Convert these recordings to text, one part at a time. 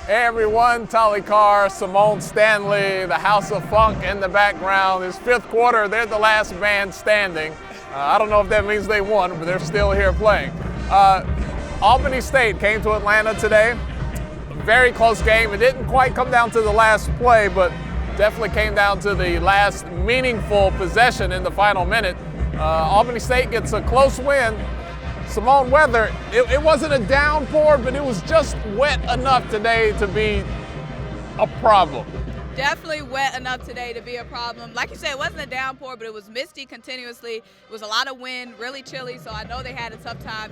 Hey everyone, Tolly, Carr, Symone, Stanley, the House of Funk in the background. It's fifth quarter, they're the last band standing. I don't know if that means they won, but they're still here playing. Albany State came to Atlanta today. Very close game. It didn't quite come down to the last play, but definitely came down to the last meaningful possession in the final minute. Albany State gets a close win. Symone, weather, it wasn't a downpour, but it was just wet enough today to be a problem. Definitely wet enough today to be a problem. Like you said, it wasn't a downpour, but it was misty continuously. It was a lot of wind, really chilly, so I know they had a tough time,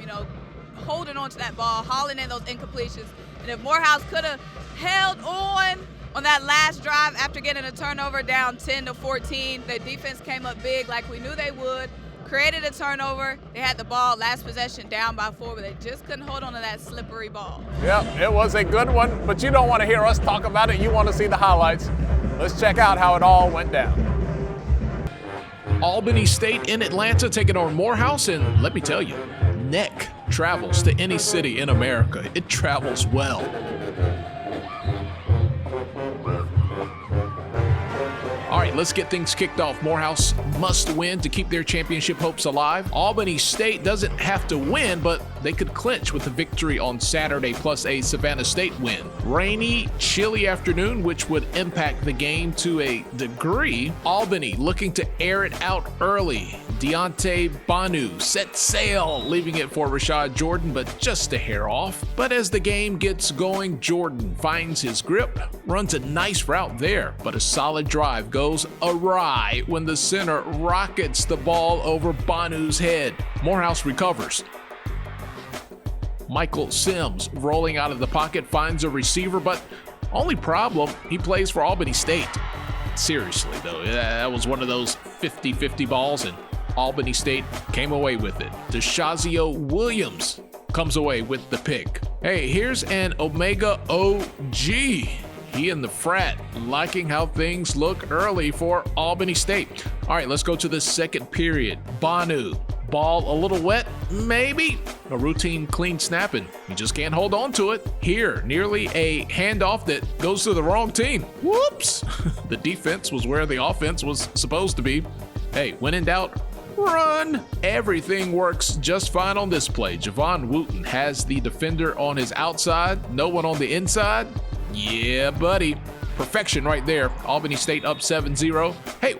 holding on to that ball, hauling in those incompletions. And if Morehouse could have held on that last drive after getting a turnover down 10-14, the defense came up big like we knew they would. Created a turnover. They had the ball last possession down by 4, but they just couldn't hold on to that slippery ball. Yeah, it was a good one, but you don't want to hear us talk about it. You want to see the highlights. Let's check out how it all went down. Albany State in Atlanta taking on Morehouse, and let me tell you, neck travels to any city in America. It travels well. All right, let's get things kicked off. Morehouse must win to keep their championship hopes alive. Albany State doesn't have to win, but they could clinch with a victory on Saturday plus a Savannah State win. Rainy, chilly afternoon, which would impact the game to a degree. Albany looking to air it out early. Deontay Banu set sail, leaving it for Rashad Jordan, but just a hair off. But as the game gets going, Jordan finds his grip, runs a nice route there, but a solid drive goes awry when the center rockets the ball over Banu's head. Morehouse recovers. Michael Sims rolling out of the pocket finds a receiver, but only problem, he plays for Albany State. Seriously though, that was one of those 50-50 balls, and Albany State came away with it. DeShazio Williams comes away with the pick. Hey, here's an Omega OG. He and the frat liking how things look early for Albany State. All right, let's go to the second period. Banu, ball a little wet, maybe. A routine clean snap, and he just can't hold on to it. Here, nearly a handoff that goes to the wrong team. Whoops! The defense was where the offense was supposed to be. Hey, when in doubt, run! Everything works just fine on this play. Javon Wooten has the defender on his outside, no one on the inside. Yeah, buddy. Perfection right there. Albany State up 7-0. Hey,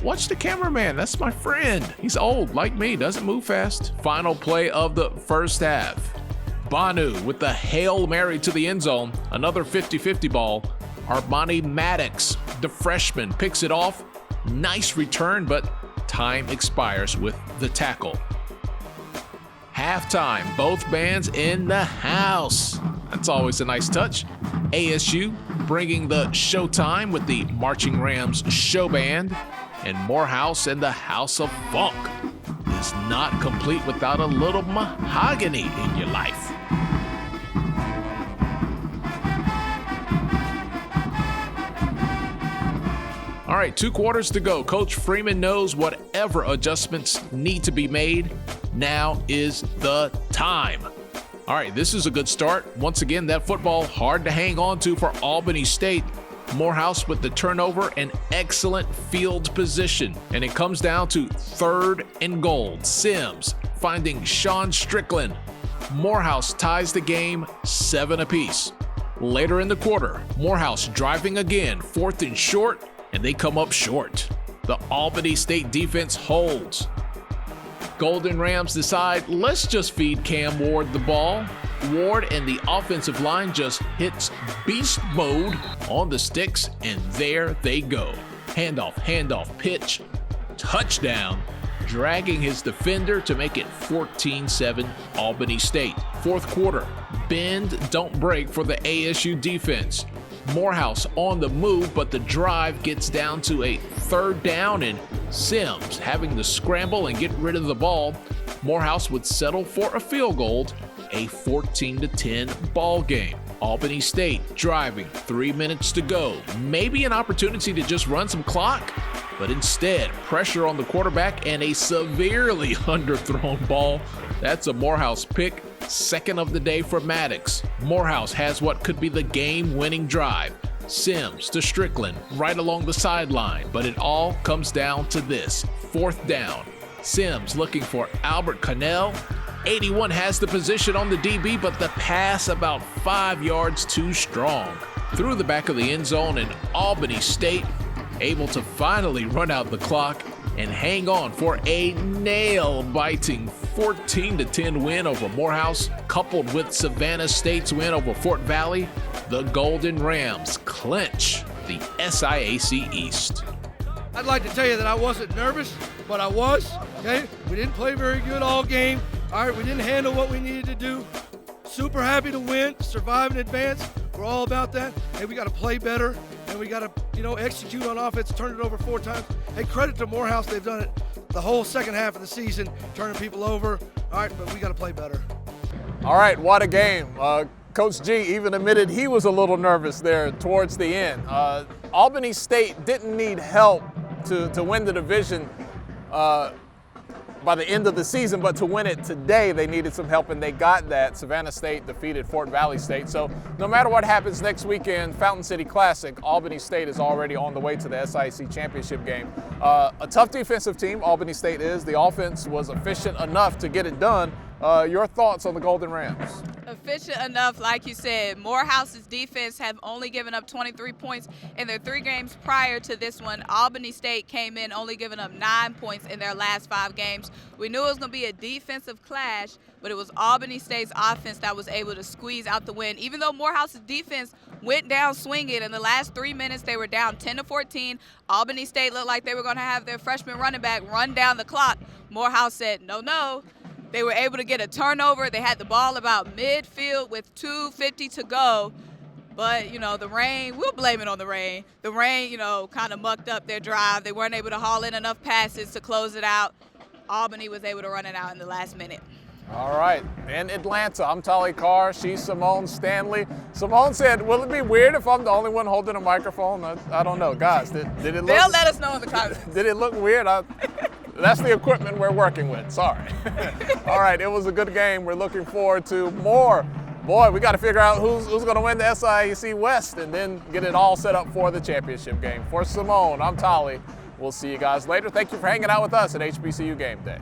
watch the cameraman. That's my friend. He's old like me, doesn't move fast. Final play of the first half. Banu with the Hail Mary to the end zone. Another 50-50 ball. Armani Maddox, the freshman, picks it off. Nice return, but time expires with the tackle. Halftime, both bands in the house. That's always a nice touch. ASU bringing the showtime with the Marching Rams show band, and Morehouse and the House of Funk is not complete without a little mahogany in your life. All right, 2 quarters to go. Coach Freeman knows whatever adjustments need to be made, now is the time. All right, this is a good start. Once again, that football hard to hang on to for Albany State. Morehouse with the turnover and excellent field position. And it comes down to 3rd and goal. Sims finding Sean Strickland. Morehouse ties the game 7 apiece. Later in the quarter, Morehouse driving again, 4th and short, and they come up short. The Albany State defense holds. Golden Rams decide, let's just feed Cam Ward the ball. Ward and the offensive line just hits beast mode on the sticks, and there they go. Handoff, pitch, touchdown, dragging his defender to make it 14-7 Albany State. 4th quarter, bend, don't break for the ASU defense. Morehouse on the move, but the drive gets down to a 3rd down, and Sims having to scramble and get rid of the ball. Morehouse would settle for a field goal, a 14-10 ball game. Albany State driving, 3 minutes to go. Maybe an opportunity to just run some clock, but instead pressure on the quarterback and a severely underthrown ball. That's a Morehouse pick. Second of the day for Maddox. Morehouse has what could be the game-winning drive. Sims to Strickland right along the sideline, but it all comes down to this. 4th down. Sims looking for Albert Cannell. 81 has the position on the DB, but the pass about 5 yards too strong. Through the back of the end zone, and Albany State able to finally run out the clock and hang on for a nail-biting 14-10 win over Morehouse, coupled with Savannah State's win over Fort Valley. The Golden Rams clinch the SIAC East. I'd like to tell you that I wasn't nervous, but I was, okay? We didn't play very good all game. All right, we didn't handle what we needed to do. Super happy to win, survive and advance. We're all about that. Hey, we got to play better, and we got to, execute on offense, turn it over 4 times. Hey, credit to Morehouse. They've done it the whole second half of the season, turning people over. All right, but we got to play better. All right, what a game. Coach G even admitted he was a little nervous there towards the end. Albany State didn't need help to win the division by the end of the season, but to win it today, they needed some help, and they got that. Savannah State defeated Fort Valley State. So no matter what happens next weekend, Fountain City Classic, Albany State is already on the way to the SIAC championship game. A tough defensive team, Albany State is. The offense was efficient enough to get it done. Your thoughts on the Golden Rams? Efficient enough, like you said. Morehouse's defense have only given up 23 points in their 3 games prior to this one. Albany State came in only giving up 9 points in their last 5 games. We knew it was going to be a defensive clash, but it was Albany State's offense that was able to squeeze out the win. Even though Morehouse's defense went down swinging, in the last 3 minutes they were down 10-14. Albany State looked like they were going to have their freshman running back run down the clock. Morehouse said, no. They were able to get a turnover. They had the ball about midfield with 2:50 to go. But, the rain, we'll blame it on the rain. The rain, kind of mucked up their drive. They weren't able to haul in enough passes to close it out. Albany was able to run it out in the last minute. All right, in Atlanta, I'm Tolly Carr. She's Symone Stanley. Symone said, will it be weird if I'm the only one holding a microphone? I don't know. Guys, did it look... They'll let us know in the comments. Did it look weird? That's the equipment we're working with. Sorry. All right, it was a good game. We're looking forward to more. Boy, we got to figure out who's going to win the SIAC West and then get it all set up for the championship game. For Symone, I'm Tolly. We'll see you guys later. Thank you for hanging out with us at HBCU Game Day.